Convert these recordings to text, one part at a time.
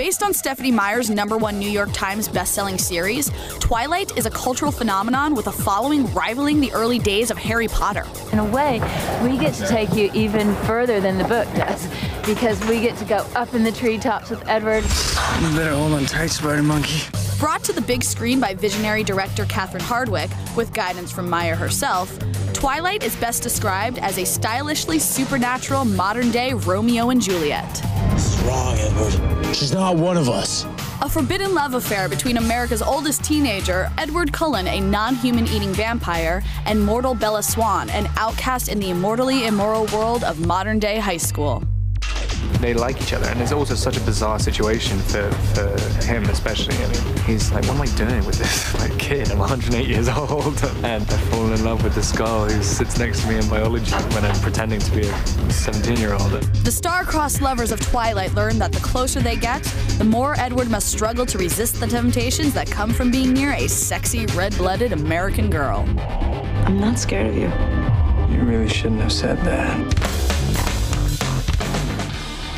Based on Stephenie Meyer's #1 New York Times bestselling series, Twilight is a cultural phenomenon with a following rivaling the early days of Harry Potter. In a way, we get to take you even further than the book does, because we get to go up in the treetops with Edward. You better hold on tight, Spider Monkey. Brought to the big screen by visionary director Catherine Hardwicke, with guidance from Meyer herself, Twilight is best described as a stylishly supernatural modern-day Romeo and Juliet. What's wrong, Edward? She's not one of us. A forbidden love affair between America's oldest teenager, Edward Cullen, a non-human eating vampire, and mortal Bella Swan, an outcast in the immortally immoral world of modern-day high school. They like each other, and it's also such a bizarre situation for him especially. I mean, he's like, what am I doing with this like kid? I'm 108 years old, and I've fallen in love with this girl who sits next to me in biology when I'm pretending to be a 17-year-old. The star-crossed lovers of Twilight learn that the closer they get, the more Edward must struggle to resist the temptations that come from being near a sexy, red-blooded American girl. I'm not scared of you. You really shouldn't have said that.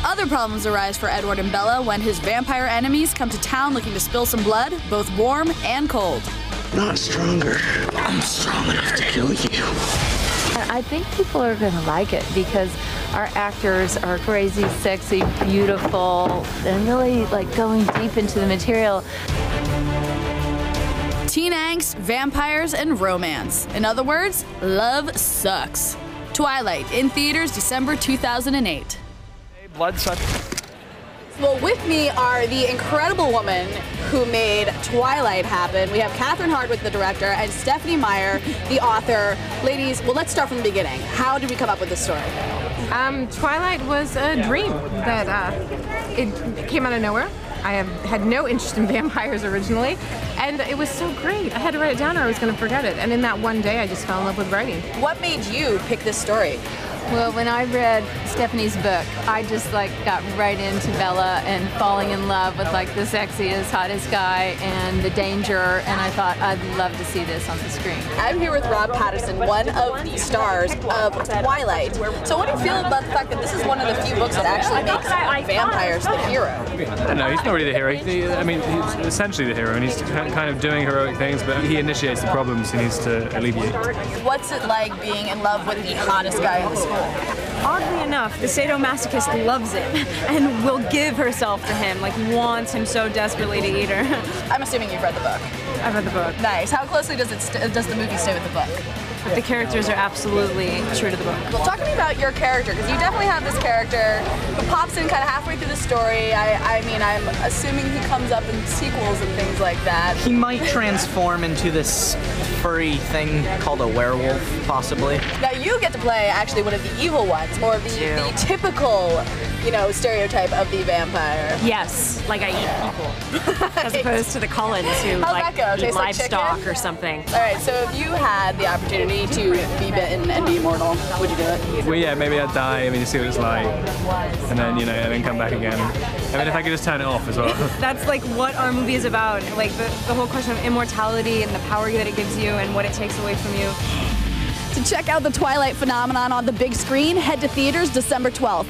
Other problems arise for Edward and Bella when his vampire enemies come to town looking to spill some blood, both warm and cold. Not stronger. I'm strong enough to kill you. I think people are going to like it because our actors are crazy, sexy, beautiful, and really like going deep into the material. Teen angst, vampires, and romance. In other words, love sucks. Twilight, in theaters December 2008. Bloodsucker. Well, with me are the incredible woman who made Twilight happen. We have Catherine Hardwicke, the director, and Stephenie Meyer, the author. Ladies, well, let's start from the beginning. How did we come up with this story? Twilight was a dream that it came out of nowhere. I had no interest in vampires originally, and it was so great. I had to write it down or I was going to forget it. And in that one day, I just fell in love with writing. What made you pick this story? Well, when I read Stephenie's book, I just like got right into Bella and falling in love with like the sexiest, hottest guy and the danger, and I thought I'd love to see this on the screen. I'm here with Rob Patterson, one of the stars of Twilight. So what do you feel about the fact that this is one of the few books that actually makes vampires the hero? I don't know, he's not really the hero. I mean, he's essentially the hero, and he's kind of doing heroic things, but he initiates the problems he needs to alleviate. What's it like being in love with the hottest guy in the school? Oddly enough, the sadomasochist loves him and will give herself to him, like wants him so desperately to eat her. I'm assuming you've read the book. I've read the book. Nice. How closely does the movie stay with the book? The characters are absolutely true to the book. Well, talk to me about your character, because you definitely have this character who pops in kind of halfway through the story. I mean, I'm assuming he comes up in sequels and things like that. He might transform into this furry thing called a werewolf, possibly. Now you get to play actually one of the evil ones, or the typical, you know, stereotype of the vampire. Yes, like I eat people, as opposed to the Cullens who like eat livestock or something. All right, so if you had the opportunity to be bitten and be immortal, would you do it? Well, yeah, maybe I'd die, I mean, see what it's like, and then, you know, and then come back again. I mean, if I could just turn it off as well. That's like what our movie is about, like the whole question of immortality and the power that it gives you and what it takes away from you. To check out the Twilight phenomenon on the big screen, head to theaters December 12th.